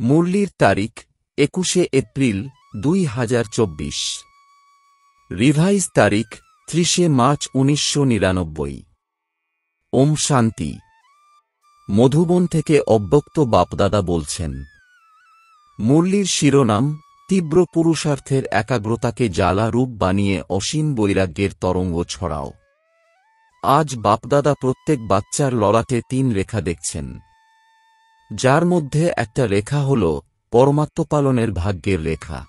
মুরলির তারিখ 21 April 2024। Revise তারিখ 30 March 1999। ওম শান্তি। মধুবন থেকে অব্যক্ত বাপদাদা বলছেন। মুরলির শিরোনাম, তীব্র পুরুষার্থের একাগ্রতাকে জ্বালা রূপ বানিয়ে অসীম বৈরাগ্যের তরঙ্গ ছড়াও। আজ বাপদাদা প্রত্যেক বাচ্চার ললাটে 3 রেখা দেখছেন, যার মধ্যে একটা রেখা হল পরমাত্মপালনের ভাগ্যের রেখা।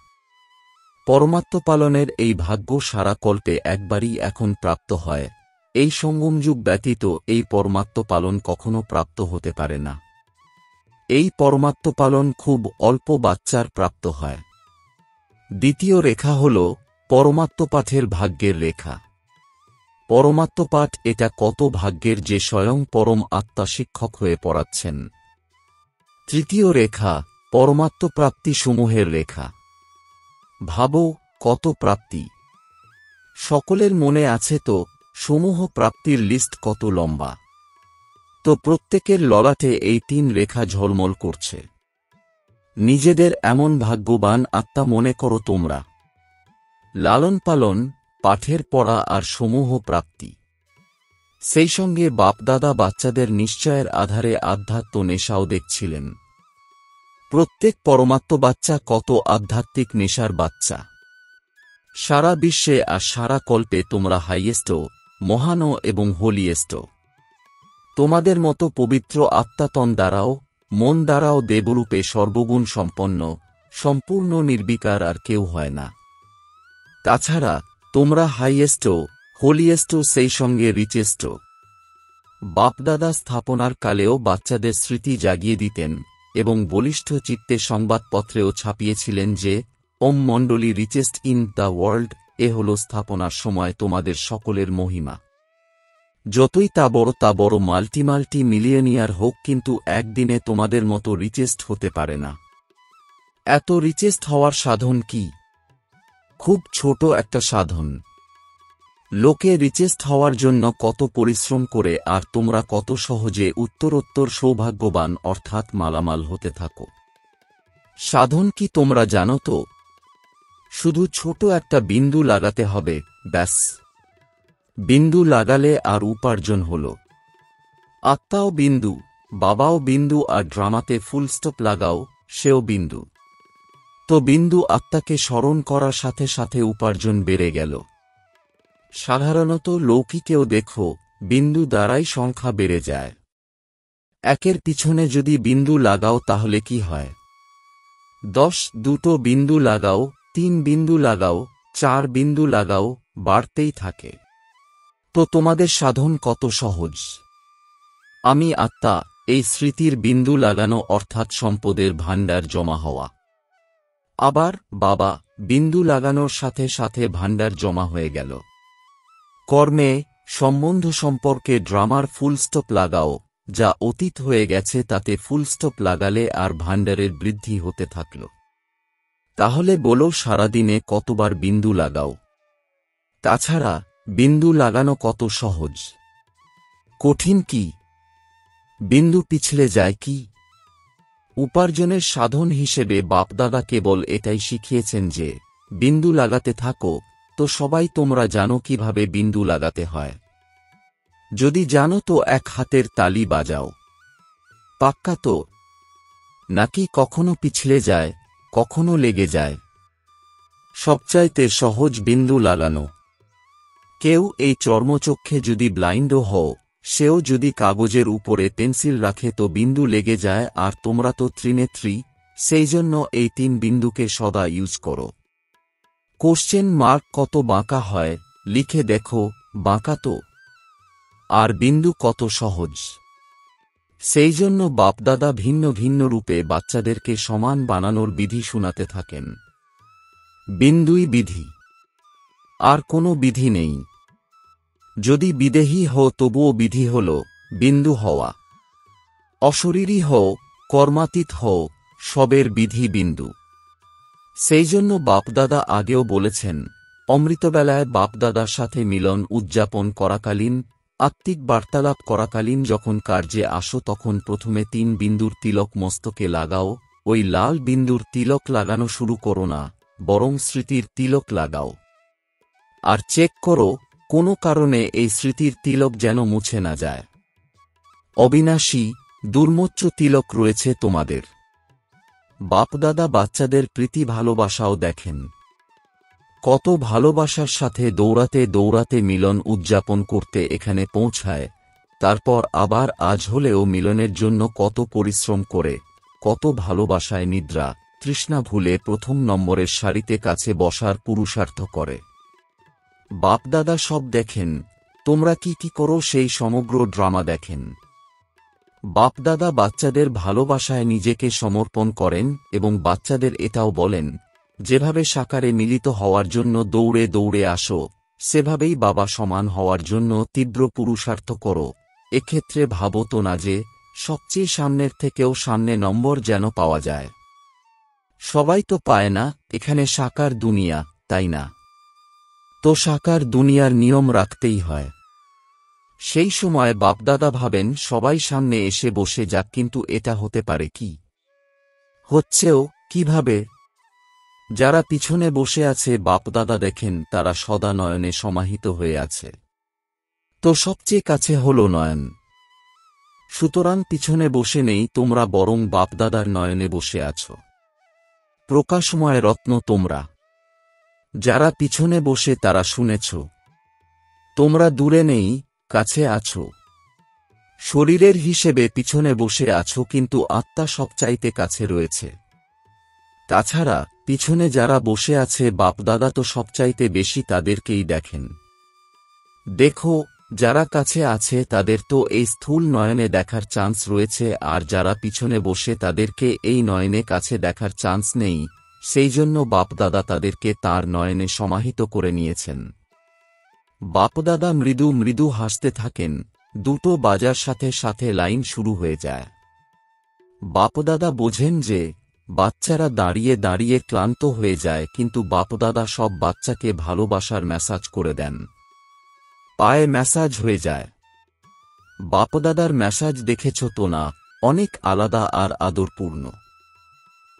পরমাত্মপালনের এই ভাগ্য সারা কল্পে একবারই এখন প্রাপ্ত হয়। এই সঙ্গমযুগ ব্যতীত এই পরমাত্মপালন কখনো প্রাপ্ত হতে পারে না। এই পরমাত্মপালন খুব অল্প বাচ্চার প্রাপ্ত হয়। দ্বিতীয় রেখা হল পরমাত্মপাঠের ভাগ্যের রেখা। পরমাত্মপাঠ এটা কত ভাগ্যের যে স্বয়ং পরম আত্মা শিক্ষক হয়ে পড়াচ্ছেন। তৃতীয় রেখা পরমাত্মপ্রাপ্তি সমূহের রেখা। ভাবো কত প্রাপ্তি! সকলের মনে আছে তো সমূহ প্রাপ্তির লিস্ট কত লম্বা। তো প্রত্যেকের ললাটে এই 3 রেখা ঝলমল করছে। নিজেদের এমন ভাগ্যবান আত্মা মনে করো তোমরা। লালন পালন, পাঠের পড়া আর সমূহ প্রাপ্তি। সেই সঙ্গে বাপদাদা বাচ্চাদের নিশ্চয়ের আধারে আধ্যাত্ম নেশাও দেখছিলেন। প্রত্যেক পরমাত্ম বাচ্চা কত আধ্যাত্মিক নেশার বাচ্চা। সারা বিশ্বে আর সারা কল্পে তোমরা হাইয়েস্ট, মহান এবং হোলিয়েস্ট। তোমাদের মতো পবিত্র আত্মাতন দ্বারাও মন দ্বারাও দেবরূপে সর্বগুণ সম্পন্ন, সম্পূর্ণ নির্বিকার আর কেউ হয় না। তাছাড়া তোমরা হাইয়েস্ট, হোলিয়েস্ট, সেই সঙ্গে রিচেস্ট। বাপদাদা স্থাপনার কালেও বাচ্চাদের স্মৃতি জাগিয়ে দিতেন এবং বলিষ্ঠ চিত্তে সংবাদপত্রেও ছাপিয়েছিলেন যে ওম মণ্ডলী রিচেস্ট ইন দ্য ওয়ার্ল্ড। এ হল স্থাপনার সময় তোমাদের সকলের মহিমা। যতই তা বড় মাল্টি মিলিয়নিয়ার হোক, কিন্তু একদিনে তোমাদের মতো রিচেস্ট হতে পারে না। এত রিচেস্ট হওয়ার সাধন কি? খুব ছোট একটা সাধন। লোকে রিচেস্ট হওয়ার জন্য কত পরিশ্রম করে, আর তোমরা কত সহজে উত্তরোত্তর সৌভাগ্যবান অর্থাৎ মালামাল হতে থাকো। সাধন কি তোমরা জানো তো? শুধু ছোট একটা বিন্দু লাগাতে হবে, ব্যাস। বিন্দু লাগালে আর উপার্জন হল। আত্মাও বিন্দু, বাবাও বিন্দু, আর ড্রামাতে ফুল স্টপ লাগাও, সেও বিন্দু। তো বিন্দু আত্মাকে স্মরণ করার সাথে সাথে উপার্জন বেড়ে গেল। সাধারণত লৌকিকেও দেখো বিন্দু দ্বারাই সংখ্যা বেড়ে যায়। একের পিছনে যদি বিন্দু লাগাও তাহলে কি হয়? 10, 2 বিন্দু লাগাও, 3 বিন্দু লাগাও, 4 বিন্দু লাগাও, বাড়তেই থাকে। তো তোমাদের সাধন কত সহজ। আমি আত্মা, এই স্মৃতির বিন্দু লাগানো অর্থাৎ সম্পদের ভাণ্ডার জমা হওয়া। আবার বাবা, বিন্দু লাগানোর সাথে সাথে ভাণ্ডার জমা হয়ে গেল। কর্মে, সম্বন্ধ সম্পর্কে ড্রামার ফুল স্টপ লাগাও, যা অতীত হয়ে গেছে তাতে ফুল স্টপ লাগালে আর ভাণ্ডারের বৃদ্ধি হতে থাকল। তাহলে বলো সারাদিনে কতবার বিন্দু লাগাও? তাছাড়া বিন্দু লাগানো কত সহজ। কঠিন কি? বিন্দু পিছলে যায় কি? উপার্জনের সাধন হিসেবে বাপদাদা কেবল এটাই শিখিয়েছেন যে বিন্দু লাগাতে থাকো। তো সবাই তোমরা জানো কিভাবে বিন্দু লাগাতে হয়। যদি জানো তো এক হাতের তালি বাজাও। পাক্কা তো? নাকি কখনো পিছলে যায়, কখনো লেগে যায়? সবচাইতে সহজ বিন্দু লাগানো। কেউ এই চর্মচক্ষে যদি ব্লাইন্ডও হও, সেও যদি কাগজের উপরে পেন্সিল রাখে তো বিন্দু লেগে যায়। আর তোমরা তো ত্রিনেত্রী, সেই জন্য এই 3 বিন্দুকে সদা ইউজ করো। কোশ্চেন মার্ক কত বাঁকা হয়, লিখে দেখো বাঁকা তো। আর বিন্দু কত সহজ। সেই জন্য বাপদাদা ভিন্ন ভিন্ন রূপে বাচ্চাদেরকে সমান বানানোর বিধি শোনাতে থাকেন। বিন্দুই বিধি, আর কোনো বিধি নেই। যদি বিদেহী হও তবুও বিধি হল বিন্দু হওয়া। অশরীরী হও, কর্মাতীত হও, সবের বিধি বিন্দু। সেই জন্য বাপদাদা আগেও বলেছেন, অমৃতবেলায় বাপদাদার সাথে মিলন উদযাপন করাকালীন, আত্মিক বার্তালাপ করাকালীন যখন কার্যে আসো তখন প্রথমে 3 বিন্দুর তিলক মস্তকে লাগাও, ওই লাল বিন্দুর তিলক লাগানো শুরু করো না, বরং স্মৃতির তিলক লাগাও। আর চেক করো কোনো কারণে এই স্মৃতির তিলক যেন মুছে না যায়। অবিনাশী, দুর্মোচ্চ তিলক রয়েছে তোমাদের। বাপদাদা বাচ্চাদের প্রীতি ভালোবাসাও দেখেন। কত ভালোবাসার সাথে দৌড়াতে দৌড়াতে মিলন উদযাপন করতে এখানে পৌঁছায়, তারপর আবার আজ হলেও মিলনের জন্য কত পরিশ্রম করে, কত ভালোবাসায় নিদ্রা তৃষ্ণা ভুলে প্রথম নম্বরের সারিতে কাছে বসার পুরুষার্থ করে। বাপদাদা সব দেখেন, তোমরা কি কি করো সেই সমগ্র ড্রামা দেখেন। বাপদাদা বাচ্চাদের ভালোবাসায় নিজেকে সমর্পণ করেন এবং বাচ্চাদের এটাও বলেন, যেভাবে সাকারে মিলিত হওয়ার জন্য দৌড়ে দৌড়ে আসো, সেভাবেই বাবা সমান হওয়ার জন্য তীব্র পুরুষার্থ করো। এক্ষেত্রে ভাবো তো না যে সবচেয়ে সামনের থেকেও সামনে নম্বর যেন পাওয়া যায়। সবাই তো পায় না, এখানে সাকার দুনিয়া, তাই না? তো সাকার দুনিয়ার নিয়ম রাখতেই হয়। সেই সময় বাপদাদা ভাবেন সবাই সামনে এসে বসে যাক, কিন্তু এটা হতে পারে কি? হচ্ছেও কিভাবে? যারা পিছনে বসে আছে বাপদাদা দেখেন তারা সদা নয়নে সমাহিত হয়ে আছে। তো সবচেয়ে কাছে হল নয়ন। সুতরাং পিছনে বসে নেই তোমরা, বরং বাপদাদার নয়নে বসে আছো। প্রকাশময় রত্ন তোমরা। যারা পিছনে বসে তারা শুনেছ। তোমরা দূরে নেই, কাছে আছো। শরীরের হিসেবে পিছনে বসে আছো, কিন্তু আত্মা সবচাইতে কাছে রয়েছে। তাছাড়া পিছনে যারা বসে আছে বাপদাদা তো সবচাইতে বেশি তাদেরকেই দেখেন। দেখো, যারা কাছে আছে তাদের তো এই স্থূল নয়নে দেখার চান্স রয়েছে, আর যারা পিছনে বসে তাদেরকে এই নয়নে কাছে দেখার চান্স নেই, সেই জন্য বাপদাদা তাদেরকে তার নয়নে সমাহিত করে নিয়েছেন। বাপদাদা মৃদু মৃদু হাসতে থাকেন, দুটো বাজার সাথে সাথে লাইন শুরু হয়ে যায়। বাপদাদা বোঝেন যে বাচ্চারা দাঁড়িয়ে দাঁড়িয়ে ক্লান্ত হয়ে যায়, কিন্তু বাপদাদা সব বাচ্চাকে ভালোবাসার মেসাজ করে দেন। পায়ে ম্যাসাজ হয়ে যায়। বাপদাদার ম্যাসাজ দেখেছ তো না, অনেক আলাদা আর আদরপূর্ণ।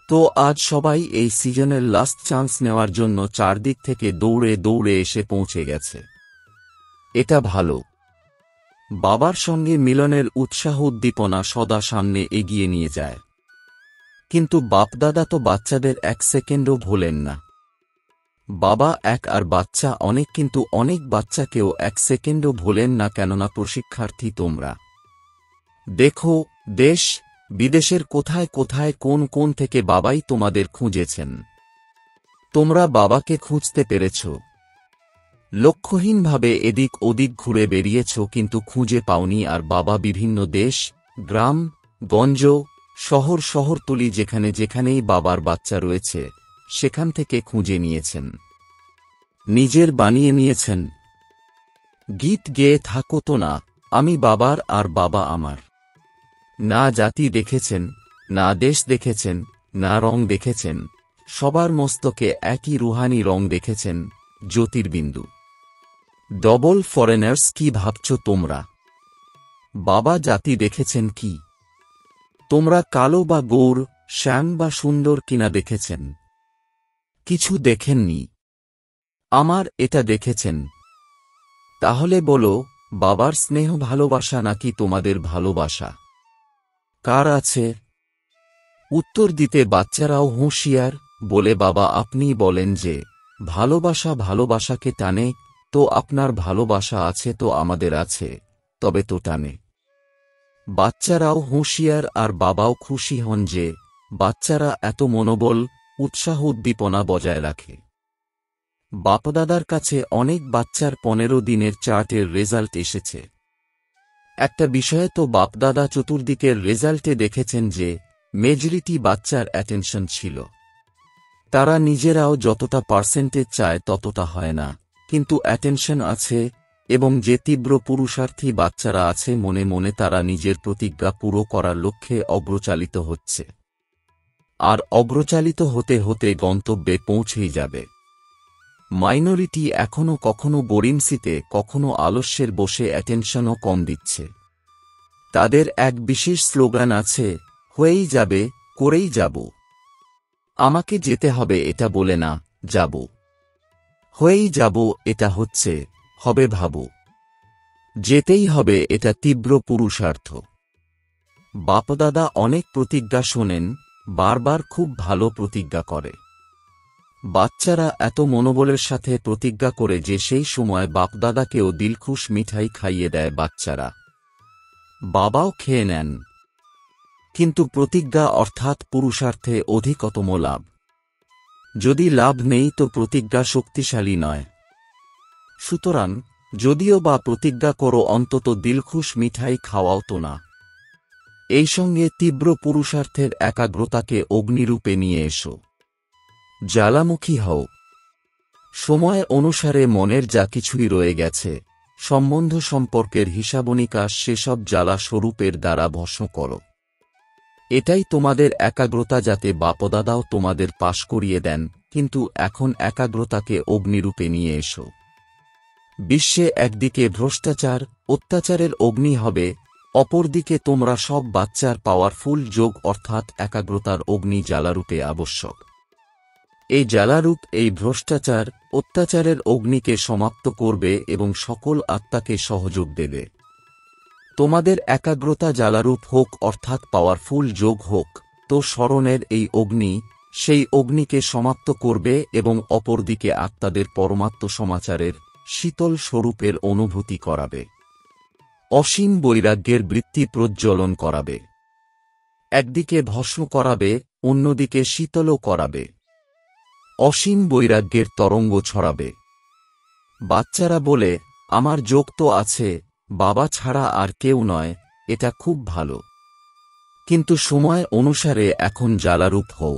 তো আজ সবাই এই সিজনের লাস্ট চান্স নেওয়ার জন্য চারদিক থেকে দৌড়ে দৌড়ে এসে পৌঁছে গেছে। এটা ভালো। বাবার সঙ্গে মিলনের উৎসাহ উদ্দীপনা সদা সামনে এগিয়ে নিয়ে যায়। কিন্তু বাপদাদা তো বাচ্চাদের এক সেকেন্ডও ভোলেন না। বাবা এক আর বাচ্চা অনেক, কিন্তু অনেক বাচ্চাকেও এক সেকেন্ডও ভোলেন না, কেননা প্রশিক্ষার্থী তোমরা। দেখো, দেশ বিদেশের কোথায় কোথায় কোন কোন থেকে বাবাই তোমাদের খুঁজেছেন। তোমরা বাবাকে খুঁজতে পেরেছ। লক্ষ্যহীনভাবে এদিক ওদিক ঘুরে বেরিয়েছ, কিন্তু খুঁজে পাওনি। আর বাবা বিভিন্ন দেশ, গ্রাম গঞ্জ, শহর শহরতলি, যেখানে যেখানেই বাবার বাচ্চা রয়েছে সেখান থেকে খুঁজে নিয়েছেন, নিজের বানিয়ে নিয়েছেন। গীত গেয়ে থাকো তো না, আমি বাবার আর বাবা আমার। না জাতি দেখেছেন, না দেশ দেখেছেন, না রং দেখেছেন, সবার মস্তকে একই রুহানি রং দেখেছেন, জ্যোতির্বিন্দু। ডবল ফরেনার্স কি ভাবছ তোমরা? বাবা জাতি দেখেছেন কি? তোমরা কালো বা গৌর, শ্যাম বা সুন্দর কিনা দেখেছেন? কিছু দেখেননি। আমার এটা দেখেছেন। তাহলে বলো, বাবার স্নেহ ভালোবাসা নাকি তোমাদের ভালোবাসা? কার আছে? উত্তর দিতে বাচ্চারাও হুঁশিয়ার। বলে, বাবা আপনি বলেন যে ভালোবাসা ভালোবাসাকে টানে, তো আপনার ভালোবাসা আছে তো আমাদের আছে, তবে তো টানে। বাচ্চারাও হুঁশিয়ার আর বাবাও খুশি হন যে বাচ্চারা এত মনোবল উৎসাহ উদ্দীপনা বজায় রাখে। বাপদাদার কাছে অনেক বাচ্চার 15 দিনের চার্টের রেজাল্ট এসেছে। একটা বিষয়ে তো বাপদাদা চতুর্দিকের রেজাল্টে দেখেছেন যে মেজরিটি বাচ্চার অ্যাটেনশন ছিল। তারা নিজেরাও যতটা পার্সেন্টেজ চায় ততটা হয় না, কিন্তু অ্যাটেনশন আছে। এবং যে তীব্র পুরুষার্থী বাচ্চারা আছে, মনে মনে তারা নিজের প্রতিজ্ঞা পুরো করার লক্ষ্যে অগ্রচালিত হচ্ছে। আর অগ্রচালিত হতে হতে গন্তব্যে পৌঁছেই যাবে। মাইনরিটি এখনো কখনো বোরিংসিতে, কখনো আলস্যের বসে অ্যাটেনশনও কম দিচ্ছে। তাদের এক বিশেষ স্লোগান আছে, হয়েই যাবে, করেই যাব। আমাকে যেতে হবে এটা বলে না, যাব। হয়েই যাব, এটা হচ্ছে, হবে ভাবো। যেতেই হবে, এটা তীব্র পুরুষার্থ। বাপদাদা অনেক প্রতিজ্ঞা শোনেন, বারবার খুব ভালো প্রতিজ্ঞা করে। বাচ্চারা এত মনোবলের সাথে প্রতিজ্ঞা করে যে সেই সময় বাপদাদাকেও দিলখুশ মিঠাই খাইয়ে দেয় বাচ্চারা। বাবাও খেয়ে নেন। কিন্তু প্রতিজ্ঞা অর্থাৎ পুরুষার্থে অধিকতম লাভ। যদি লাভ নেই তো প্রতিজ্ঞা শক্তিশালী নয়। সুতরাং যদিও বা প্রতিজ্ঞা করো, অন্তত দিলখুশ মিঠাই খাওয়াও তো না। এই সঙ্গে তীব্র পুরুষার্থের একাগ্রতাকে অগ্নিরূপে নিয়ে এসো। জ্বালামুখী হও। সময় অনুসারে মনের যা কিছুই রয়ে গেছে, সম্বন্ধ সম্পর্কের হিসাবনিকাশ, সেসব জ্বালা স্বরূপের দ্বারা ভস্ম করো। এটাই তোমাদের একাগ্রতা, যাতে বাপদাদাও তোমাদের পাশ করিয়ে দেন। কিন্তু এখন একাগ্রতাকে অগ্নিরূপে নিয়ে এসো। বিশ্বে একদিকে ভ্রষ্টাচার, অত্যাচারের অগ্নি হবে, অপরদিকে তোমরা সব বাচ্চার পাওয়ারফুল যোগ অর্থাৎ একাগ্রতার অগ্নি জ্বালারূপে আবশ্যক। এই জ্বালারূপ এই ভ্রষ্টাচার, অত্যাচারের অগ্নিকে সমাপ্ত করবে এবং সকল আত্মাকে সহযোগ দেবে। তোমাদের একাগ্রতা জ্বালারূপ হোক অর্থাৎ পাওয়ারফুল যোগ হোক, তো স্মরণের এই অগ্নি সেই অগ্নিকে সমাপ্ত করবে এবং অপরদিকে আত্মাদের পরমাত্ম সমাচারের শীতল স্বরূপের অনুভূতি করাবে। অসীম বৈরাগ্যের বৃত্তি প্রজ্জ্বলন করাবে। একদিকে ভস্ম করাবে, অন্যদিকে শীতলও করাবে। অসীম বৈরাগ্যের তরঙ্গ ছড়াবে। বাচ্চারা বলে, আমার যোগ তো আছে, বাবা ছাড়া আর কেউ নয়, এটা খুব ভালো। কিন্তু সময় অনুসারে এখন জ্বালারূপ হও।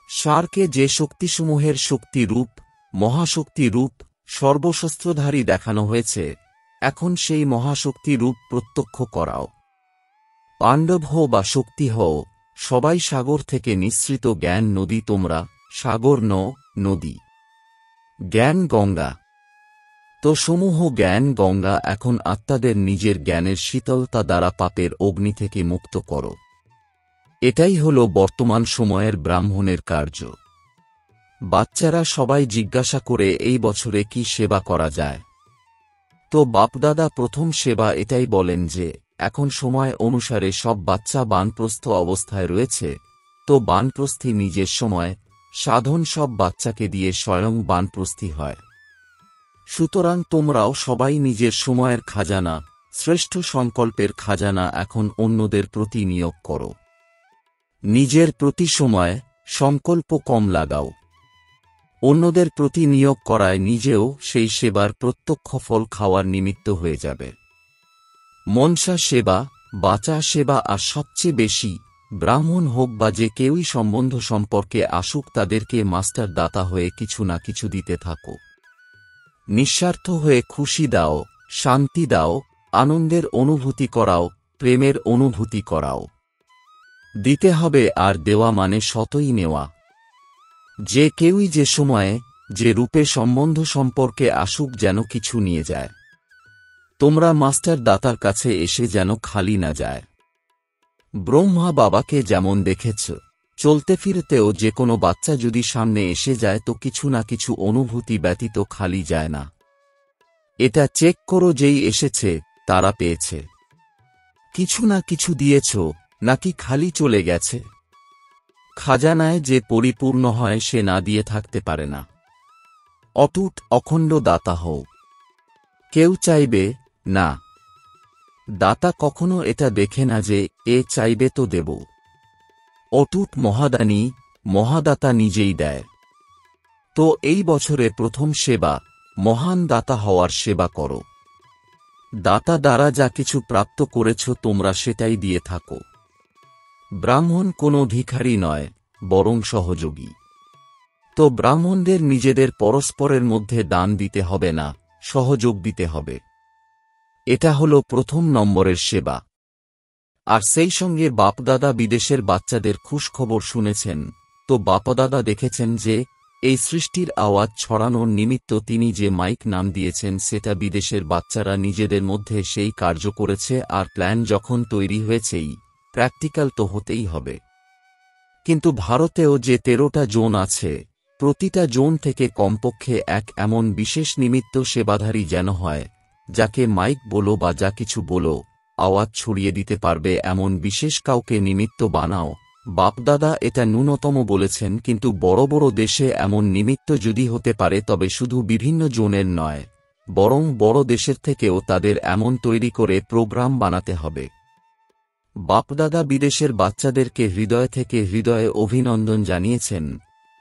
সারকে যে শক্তিসমূহের শক্তি রূপ, মহাশক্তি রূপ, সর্বশস্ত্রধারী দেখানো হয়েছে, এখন সেই মহাশক্তি রূপ প্রত্যক্ষ করাও। পাণ্ডব হও বা শক্তি হও, সবাই সাগর থেকে নিঃসৃত জ্ঞান নদী। তোমরা সাগর নদী, জ্ঞান গঙ্গা। তো সমূহ জ্ঞান গঙ্গা এখন আত্মাদের নিজের জ্ঞানের শীতলতা দ্বারা পাপের অগ্নি থেকে মুক্ত করো। এটাই হল বর্তমান সময়ের ব্রাহ্মণের কার্য। বাচ্চারা সবাই জিজ্ঞাসা করে এই বছরে কি সেবা করা যায়। তো বাপদাদা প্রথম সেবা এটাই বলেন যে এখন সময় অনুসারে সব বাচ্চা বানপ্রস্থ অবস্থায় রয়েছে, তো বানপ্রস্থি নিজের সময় সাধন সব বাচ্চাকে দিয়ে স্বয়ং বানপ্রস্থি হয়। সুতরাং তোমরাও সবাই নিজের সময়ের খাজানা, শ্রেষ্ঠ সংকল্পের খাজানা এখন অন্যদের প্রতি নিয়োগ করো। নিজের প্রতি সময় সংকল্প কম লাগাও। অন্যদের প্রতি নিয়োগ করায় নিজেও সেই সেবার প্রত্যক্ষ ফল খাওয়ার নিমিত্ত হয়ে যাবে। মনসা সেবা, বাচা সেবা আর সবচেয়ে বেশি ব্রাহ্মণ হোক বা যে কেউই সম্বন্ধ সম্পর্কে আসুক, তাদেরকে মাস্টার দাতা হয়ে কিছু না কিছু দিতে থাকো। নিঃস্বার্থ হয়ে খুশি দাও, শান্তি দাও, আনন্দের অনুভূতি করাও, প্রেমের অনুভূতি করাও। দিতে হবে, আর দেওয়া মানে সতই নেওয়া। যে কেউই যে সময়ে যে রূপে সম্বন্ধ সম্পর্কে আসুক যেন কিছু নিয়ে যায়। তোমরা মাস্টার দাতার কাছে এসে যেন খালি না যায়। ব্রহ্মা বাবাকে যেমন দেখেছ, চলতে ফিরতেও যে কোনো বাচ্চা যদি সামনে এসে যায় তো কিছু না কিছু অনুভূতি ব্যতীত খালি যায় না। এটা চেক করো, যেই এসেছে তারা পেয়েছে কিছু না কিছু দিয়েছ, নাকি খালি চলে গেছে। খাজানায় যে পরিপূর্ণ হয় সে না দিয়ে থাকতে পারে না। অটুট অখণ্ড দাতা হও। কেউ চাইবে না। দাতা কখনো এটা দেখে না যে এ চাইবে তো দেব। অটুট মহাদানী, মহাদাতা নিজেই দেয়। তো এই বছরে প্রথম সেবা মহান দাতা হওয়ার সেবা করো। দাতা দ্বারা যা কিছু প্রাপ্ত করেছ তোমরা সেটাই দিয়ে থাকো। ব্রাহ্মণ কোনো ভিখারি নয়, বরং সহযোগী। তো ব্রাহ্মণদের নিজেদের পরস্পরের মধ্যে দান দিতে হবে না, সহযোগ দিতে হবে। এটা হলো প্রথম নম্বরের সেবা। আর সেই সঙ্গে বাপদাদা বিদেশের বাচ্চাদের খুশখবর শুনেছেন, তো বাপদাদা দেখেছেন যে এই সৃষ্টির আওয়াজ ছড়ানোর নিমিত্ত তিনি যে মাইক নাম দিয়েছেন সেটা বিদেশের বাচ্চারা নিজেদের মধ্যে সেই কার্য করেছে। আর প্ল্যান যখন তৈরি হয়েছেই, প্র্যাকটিক্যাল তো হতেই হবে। কিন্তু ভারতেও যে 13টা জোন আছে, প্রতিটা জোন থেকে কমপক্ষে এক এমন বিশেষ নিমিত্ত সেবাধারী যেন হয়, যাকে মাইক বলো বা যা কিছু বলো, আওয়াজ ছড়িয়ে দিতে পারবে এমন বিশেষ কাউকে নিমিত্ত বানাও। বাপদাদা এটা ন্যূনতম বলেছেন, কিন্তু বড় বড় দেশে এমন নিমিত্ত যদি হতে পারে তবে শুধু বিভিন্ন জোনের নয়, বরং বড় দেশের থেকেও তাদের এমন তৈরি করে প্রোগ্রাম বানাতে হবে। বাপদাদা বিদেশের বাচ্চাদেরকে হৃদয় থেকে হৃদয়ে অভিনন্দন জানিয়েছেন।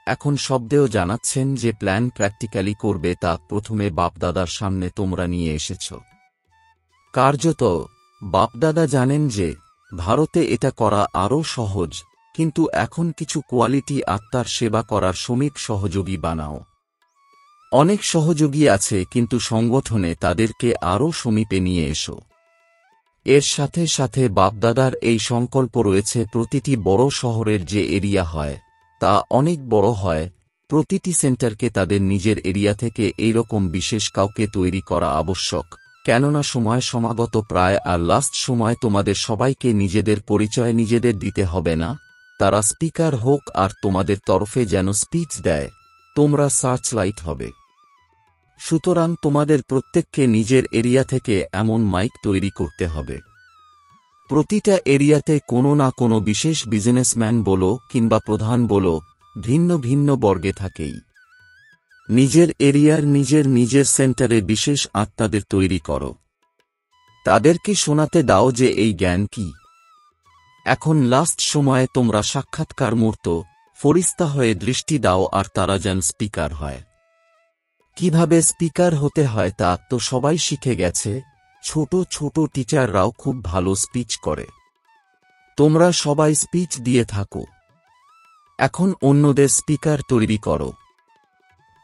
এখন শব্দেও জানাচ্ছেন যে প্ল্যান প্র্যাকটিক্যালি করবে তা প্রথমে বাপদাদার সামনে তোমরা নিয়ে এসেছ। কার্যত বাপদাদা জানেন যে ভারতে এটা করা আরও সহজ, কিন্তু এখন কিছু কোয়ালিটি আত্মার সেবা করার শ্রমিক সহযোগী বানাও। অনেক সহযোগী আছে, কিন্তু সংগঠনে তাদেরকে আরও সমীপে নিয়ে এসো। এর সাথে সাথে বাপদাদার এই সংকল্প রয়েছে, প্রতিটি বড় শহরের যে এরিয়া হয় তা অনেক বড় হয়, প্রতিটি সেন্টারকে তাদের নিজের এরিয়া থেকে এইরকম বিশেষ কাউকে তৈরি করা আবশ্যক। কেননা সময় সমাগত প্রায়, আর লাস্ট সময় তোমাদের সবাইকে নিজেদের পরিচয় নিজেদের দিতে হবে না, তারা স্পিকার হোক আর তোমাদের তরফে যেন স্পিচ দেয়, তোমরা সার্চলাইট হবে। সুতরাং তোমাদের প্রত্যেককে নিজের এরিয়া থেকে এমন মাইক তৈরি করতে হবে। প্রতিটা এরিয়াতে কোনো না কোনো বিশেষ বিজনেসম্যান বলো কিংবা প্রধান বলো, ভিন্ন ভিন্ন বর্গে থাকেই। নিজের এরিয়ার নিজের নিজের সেন্টারে বিশেষ আত্মাদের তৈরি করো, তাদেরকে শোনাতে দাও যে এই জ্ঞান কি। এখন লাস্ট সময়ে তোমরা সাক্ষাৎকার মূর্ত ফরিস্তা হয়ে দৃষ্টি দাও, আর তারা যেন স্পিকার হয়। কিভাবে স্পিকার হতে হয় তা তো সবাই শিখে গেছে, ছোট ছোট টিচাররাও খুব ভালো স্পিচ করে। তোমরা সবাই স্পিচ দিয়ে থাকো, এখন অন্যদের স্পিকার তৈরি করো।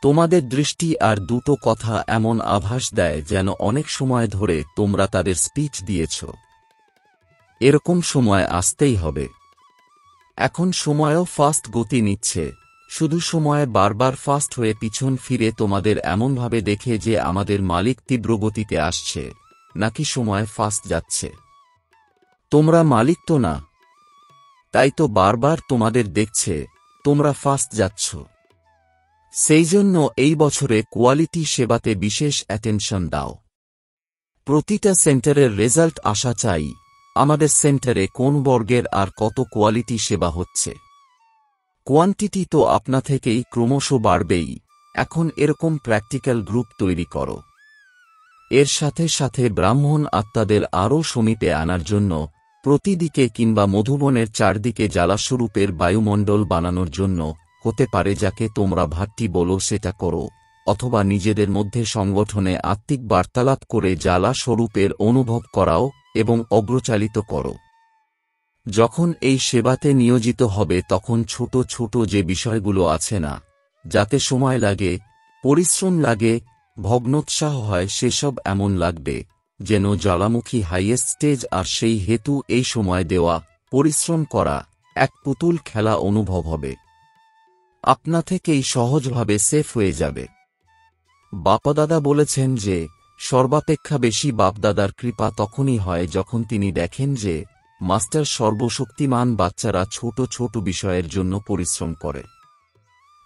তোমাদের দৃষ্টি আর দুটো কথা এমন আভাস দেয় যেন অনেক সময় ধরে তোমরা তাদের স্পিচ দিয়েছ। এরকম সময় আসতেই হবে। এখন সময়ও ফাস্ট গতি নিচ্ছে, শুধু সময় বারবার ফাস্ট হয়ে পিছন ফিরে তোমাদের এমনভাবে দেখে যে আমাদের মালিক তীব্র গতিতে আসছে নাকি সময় ফাস্ট যাচ্ছে। তোমরা মালিক তো না, তাই তো বারবার তোমাদের দেখছে তোমরা ফাস্ট যাচ্ছ। সেই জন্য এই বছরে কোয়ালিটি সেবাতে বিশেষ অ্যাটেনশন দাও। প্রতিটা সেন্টারের রেজাল্ট আসা চাই, আমাদের সেন্টারে কোন বর্গের আর কত কোয়ালিটি সেবা হচ্ছে। কোয়ান্টিটি তো আপনা থেকেই ক্রমশ বাড়বেই। এখন এরকম প্র্যাকটিক্যাল গ্রুপ তৈরি করো। এর সাথে সাথে ব্রাহ্মণ আত্মাদের আরও সমীপে আনার জন্য প্রতিদিকে কিংবা মধুবনের চারদিকে জ্বালাস্বরূপের বায়ুমণ্ডল বানানোর জন্য, হতে পারে যাকে তোমরা ভাট্টি বলো সেটা করো, অথবা নিজেদের মধ্যে সংগঠনে আত্মিক বার্তালাপ করে জ্বালা স্বরূপের অনুভব করাও এবং অগ্রচালিত করো। যখন এই সেবাতে নিয়োজিত হবে তখন ছোট ছোট যে বিষয়গুলো আছে না, যাতে সময় লাগে, পরিশ্রম লাগে, ভগ্নোৎসাহ হয়, সেসব এমন লাগবে যেন জ্বালামুখী হাইয়েস্ট স্টেজ, আর সেই হেতু এই সময় দেওয়া, পরিশ্রম করা, এক পুতুল খেলা অনুভব হবে। আপনা থেকেই সহজভাবে সেফ হয়ে যাবে। বাপদাদা বলেছেন যে সর্বাপেক্ষা বেশি বাপদাদার কৃপা তখনই হয় যখন তিনি দেখেন যে মাস্টার সর্বশক্তিমান বাচ্চারা ছোট ছোট বিষয়ের জন্য পরিশ্রম করে।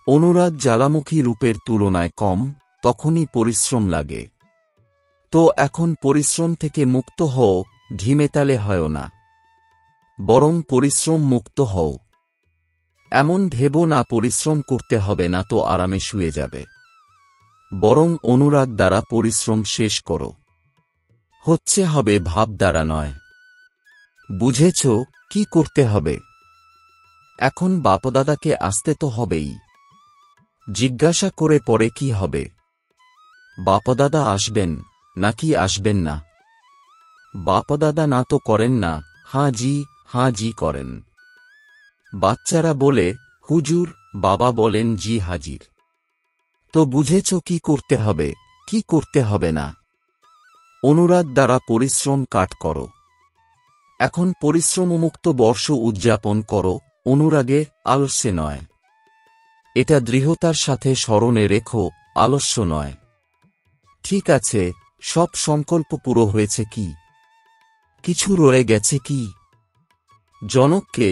অনুরাগ জ্বালামুখী রূপের তুলনায় কম, তখনই পরিশ্রম লাগে। তো এখন পরিশ্রম থেকে মুক্ত হও, ঢিমেতালে হয় না, বরং পরিশ্রম মুক্ত হও। এমন ভেবো না পরিশ্রম করতে হবে না তো আরামে শুয়ে যাবে, বরং অনুরাগ দ্বারা পরিশ্রম শেষ করো। হচ্ছে হবে ভাব দ্বারা নয়। বুঝেছ কি করতে হবে? এখন বাপদাদাকে আসতে তো হবেই। জিজ্ঞাসা করে পরে কি হবে? বাপদাদা আসবেন নাকি আসবেন না? বাপদাদা না তো করেন না, হাঁ জি করেন। বাচ্চারা বলে হুজুর, বাবা বলেন জি হাজির। তো বুঝেছ কি করতে হবে, কি করতে হবে না। অনুরাগ দ্বারা পরিশ্রম কাট করো। এখন পরিশ্রমমুক্ত বর্ষ উদযাপন করো, অনুরাগে, আলস্যে নয়। এটা দৃঢ়তার সাথে স্মরণে রেখো, আলস্য নয়। ঠিক আছে, সব সংকল্প পুরো হয়েছে কি? কিছু রয়ে গেছে কি? জনককে,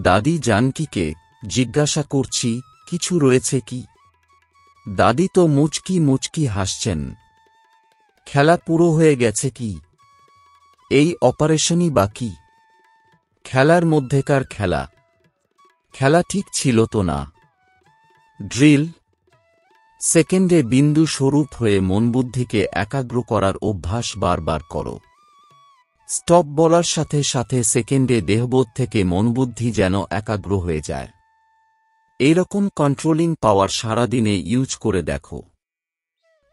দাদি জানকীকে, জিজ্ঞাসা করছি, কিছু রয়েছে কি? দাদি তো মুচকি মুচকি হাসছেন। খেলা পুরো হয়ে গেছে কি? এই অপারেশনই বাকি? খেলার মধ্যেকার খেলা? খেলা ঠিক ছিল তো না? ড্রিল সেকেন্ডে বিন্দু স্বরূপ হয়ে মনবুদ্ধিকে একাগ্র করার অভ্যাস বারবার করো। স্টপ বলার সাথে সাথে সেকেন্ডে দেহবোধ থেকে মনবুদ্ধি যেন একাগ্র হয়ে যায়। এইরকম কন্ট্রোলিং পাওয়ার সারাদিনে ইউজ করে দেখো।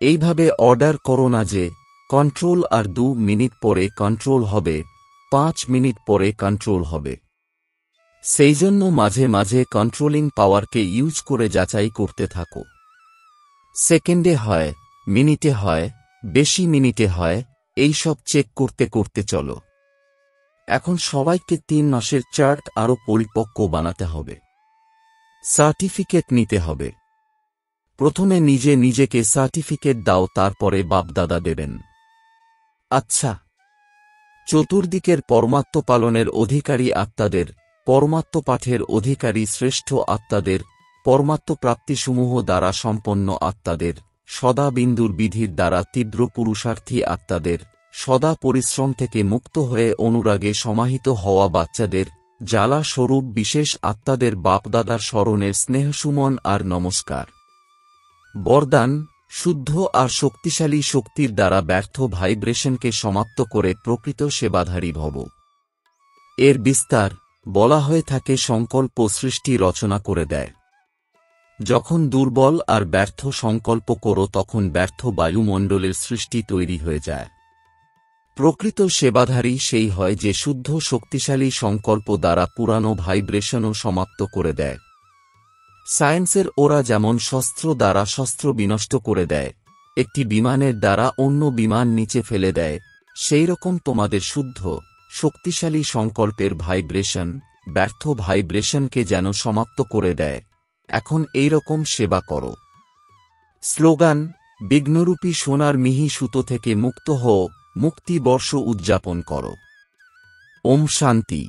এইভাবে অর্ডার করো না যে কন্ট্রোল আর 2 মিনিট পরে কন্ট্রোল হবে, 5 মিনিট পরে কন্ট্রোল হবে। সেই জন্য মাঝে মাঝে কন্ট্রোলিং পাওয়ারকে ইউজ করে যাচাই করতে থাকো। সেকেন্ডে হয়, মিনিটে হয়, বেশি মিনিটে হয়, এই সব চেক করতে করতে চলো। এখন সবাইকে 3 মাসের চার্ট আরও পরিপক্ক বানাতে হবে। সার্টিফিকেট নিতে হবে। প্রথমে নিজে নিজেকে সার্টিফিকেট দাও, তারপরে বাপদাদা দেবেন। আচ্ছা, চতুর্দিকের পরমাত্ম পালনের অধিকারী আত্মাদের, পরমাত্ম পাঠের অধিকারী শ্রেষ্ঠ আত্মাদের, পরমাত্ম প্রাপ্তিসমূহ দ্বারা সম্পন্ন আত্মাদের, সদা বিন্দুর বিধির দ্বারা তীব্র পুরুষার্থী আত্মাদের, সদা পরিশ্রম থেকে মুক্ত হয়ে অনুরাগে সমাহিত হওয়া বাচ্চাদের, জ্বালা স্বরূপ বিশেষ আত্মাদের বাপদাদার স্মরণের স্নেহসুমন আর নমস্কার। বরদান, শুদ্ধ আর শক্তিশালী শক্তির দ্বারা ব্যর্থ ভাইব্রেশনকে সমাপ্ত করে প্রকৃত সেবাধারী ভব। এর বিস্তার বলা হয়ে থাকে সংকল্প সৃষ্টি রচনা করে দেয়। যখন দুর্বল আর ব্যর্থ সংকল্প করো তখন ব্যর্থ বায়ুমণ্ডলের সৃষ্টি তৈরি হয়ে যায়। প্রকৃত সেবাধারী সেই হয় যে শুদ্ধ শক্তিশালী সংকল্প দ্বারা পুরানো ভাইব্রেশনও সমাপ্ত করে দেয়। সায়েন্সের ওরা যেমন শস্ত্র দ্বারা শস্ত্র বিনষ্ট করে দেয়, একটি বিমানের দ্বারা অন্য বিমান নিচে ফেলে দেয়, সেই রকম তোমাদের শুদ্ধ শক্তিশালী সংকল্পের ভাইব্রেশন ব্যর্থ ভাইব্রেশনকে যেন সমাপ্ত করে দেয়। এখন এই রকম সেবা করো। স্লোগান, বিঘ্নরূপী সোনার মিহি সুতো থেকে মুক্ত হও, মুক্তি বর্ষ উদযাপন করো। ওম শান্তি।